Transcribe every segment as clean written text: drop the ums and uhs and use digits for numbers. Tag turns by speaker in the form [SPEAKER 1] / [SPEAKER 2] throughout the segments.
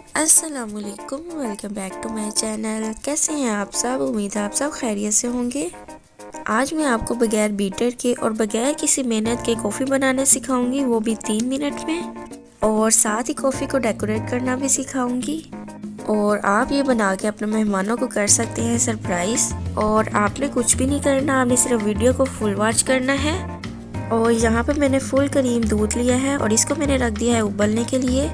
[SPEAKER 1] अस्सलामुअलैकुम, welcome back to my channel. कैसे हैं आप सब? उम्मीद है आप सब खैरियत से होंगे। आज मैं आपको बगैर बीटर के और बगैर किसी मेहनत के कॉफ़ी बनाना सिखाऊंगी, वो भी 3 मिनट में। और साथ ही कॉफ़ी को डेकोरेट करना भी सिखाऊंगी। और आप ये बना के अपने मेहमानों को कर सकते हैं सरप्राइज़। और आपने कुछ भी नहीं करना, आपने सिर्फ वीडियो को फुल वॉच करना है। और यहाँ पर मैंने फुल क्रीम दूध लिया है और इसको मैंने रख दिया है उबलने के लिए।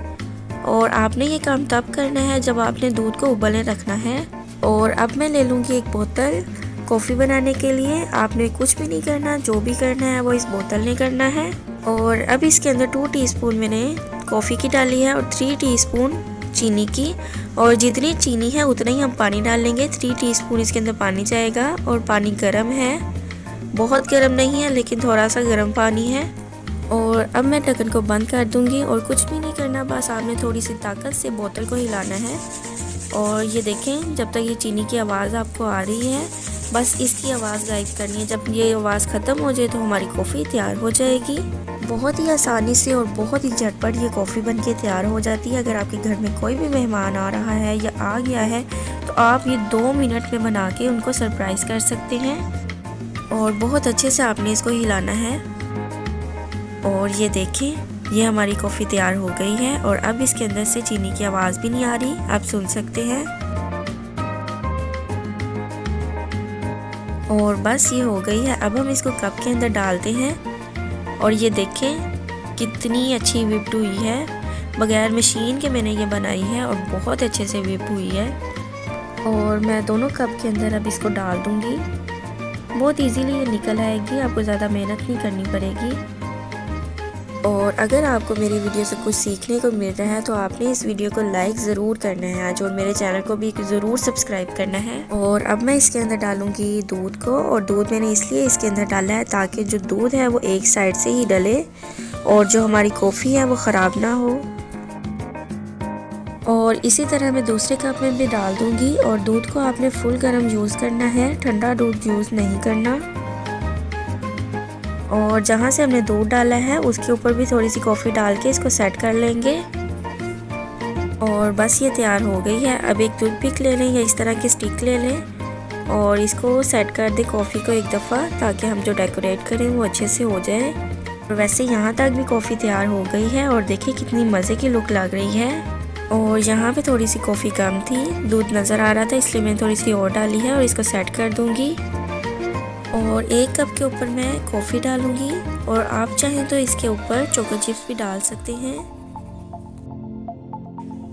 [SPEAKER 1] और आपने ये काम तब करना है जब आपने दूध को उबलने रखना है। और अब मैं ले लूँगी एक बोतल कॉफ़ी बनाने के लिए। आपने कुछ भी नहीं करना, जो भी करना है वो इस बोतल ने करना है। और अब इसके अंदर 2 टीस्पून मैंने कॉफ़ी की डाली है और 3 टीस्पून चीनी की। और जितनी चीनी है उतना ही हम पानी डाल लेंगे। 3 टीस्पून इसके अंदर पानी जाएगा। और पानी गर्म है, बहुत गर्म नहीं है लेकिन थोड़ा सा गर्म पानी है। और अब मैं ढक्कन को बंद कर दूंगी और कुछ भी नहीं करना, बस आपने थोड़ी सी ताकत से बोतल को हिलाना है। और ये देखें, जब तक ये चीनी की आवाज़ आपको आ रही है, बस इसकी आवाज़ गायब करनी है। जब ये आवाज़ ख़त्म हो जाए तो हमारी कॉफ़ी तैयार हो जाएगी। बहुत ही आसानी से और बहुत ही झटपट ये कॉफ़ी बन के तैयार हो जाती है। अगर आपके घर में कोई भी मेहमान आ रहा है या आ गया है तो आप ये 2 मिनट में बना के उनको सरप्राइज़ कर सकते हैं। और बहुत अच्छे से आपने इसको हिलाना है। और ये देखें, ये हमारी कॉफ़ी तैयार हो गई है। और अब इसके अंदर से चीनी की आवाज़ भी नहीं आ रही, आप सुन सकते हैं। और बस ये हो गई है। अब हम इसको कप के अंदर डालते हैं। और ये देखें कितनी अच्छी व्हिप्ड हुई है, बगैर मशीन के मैंने ये बनाई है और बहुत अच्छे से व्हिप हुई है। और मैं दोनों कप के अंदर अब इसको डाल दूँगी। बहुत इजीली ये निकल आएगी, आपको ज़्यादा मेहनत नहीं करनी पड़ेगी। और अगर आपको मेरी वीडियो से कुछ सीखने को मिल रहा है तो आपने इस वीडियो को लाइक ज़रूर करना है आज, और मेरे चैनल को भी ज़रूर सब्सक्राइब करना है। और अब मैं इसके अंदर डालूंगी दूध को। और दूध मैंने इसलिए इसके अंदर डाला है ताकि जो दूध है वो एक साइड से ही डले और जो हमारी कॉफ़ी है वो ख़राब ना हो। और इसी तरह मैं दूसरे कप में भी डाल दूँगी। और दूध को आपने फुल गर्म यूज़ करना है, ठंडा दूध यूज़ नहीं करना। और जहाँ से हमने दूध डाला है उसके ऊपर भी थोड़ी सी कॉफ़ी डाल के इसको सेट कर लेंगे। और बस ये तैयार हो गई है। अब एक टूथपिक ले लें या इस तरह की स्टिक ले लें और इसको सेट कर दें कॉफ़ी को एक दफ़ा, ताकि हम जो डेकोरेट करें वो अच्छे से हो जाए। और वैसे यहाँ तक भी कॉफ़ी तैयार हो गई है और देखिए कितनी मज़े की लुक लग रही है। और यहाँ पे थोड़ी सी कॉफ़ी कम थी, दूध नज़र आ रहा था, इसलिए मैंने थोड़ी सी और डाली है और इसको सेट कर दूँगी। और एक कप के ऊपर मैं कॉफ़ी डालूंगी और आप चाहें तो इसके ऊपर चोको चिप्स भी डाल सकते हैं।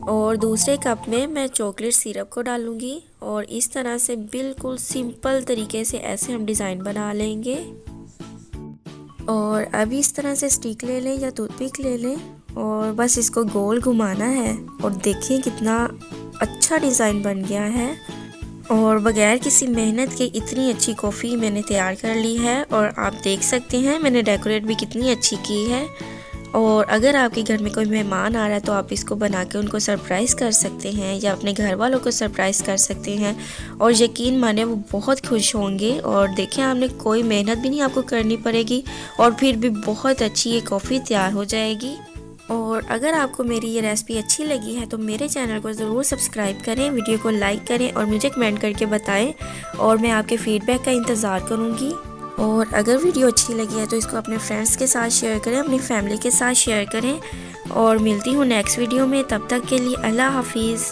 [SPEAKER 1] और दूसरे कप में मैं चॉकलेट सिरप को डालूंगी। और इस तरह से बिल्कुल सिंपल तरीके से ऐसे हम डिज़ाइन बना लेंगे। और अब इस तरह से स्टिक ले लें या टूथपिक ले लें और बस इसको गोल घुमाना है। और देखिए कितना अच्छा डिज़ाइन बन गया है। और बगैर किसी मेहनत के इतनी अच्छी कॉफ़ी मैंने तैयार कर ली है। और आप देख सकते हैं मैंने डेकोरेट भी कितनी अच्छी की है। और अगर आपके घर में कोई मेहमान आ रहा है तो आप इसको बना के उनको सरप्राइज़ कर सकते हैं या अपने घर वालों को सरप्राइज़ कर सकते हैं। और यकीन माने वो बहुत खुश होंगे। और देखें, आपने कोई मेहनत भी नहीं आपको करनी पड़ेगी और फिर भी बहुत अच्छी ये कॉफ़ी तैयार हो जाएगी। और अगर आपको मेरी ये रेसिपी अच्छी लगी है तो मेरे चैनल को ज़रूर सब्सक्राइब करें, वीडियो को लाइक करें और मुझे कमेंट करके बताएं। और मैं आपके फीडबैक का इंतज़ार करूँगी। और अगर वीडियो अच्छी लगी है तो इसको अपने फ्रेंड्स के साथ शेयर करें, अपनी फैमिली के साथ शेयर करें। और मिलती हूँ नेक्स्ट वीडियो में, तब तक के लिए अल्लाह हाफिज़।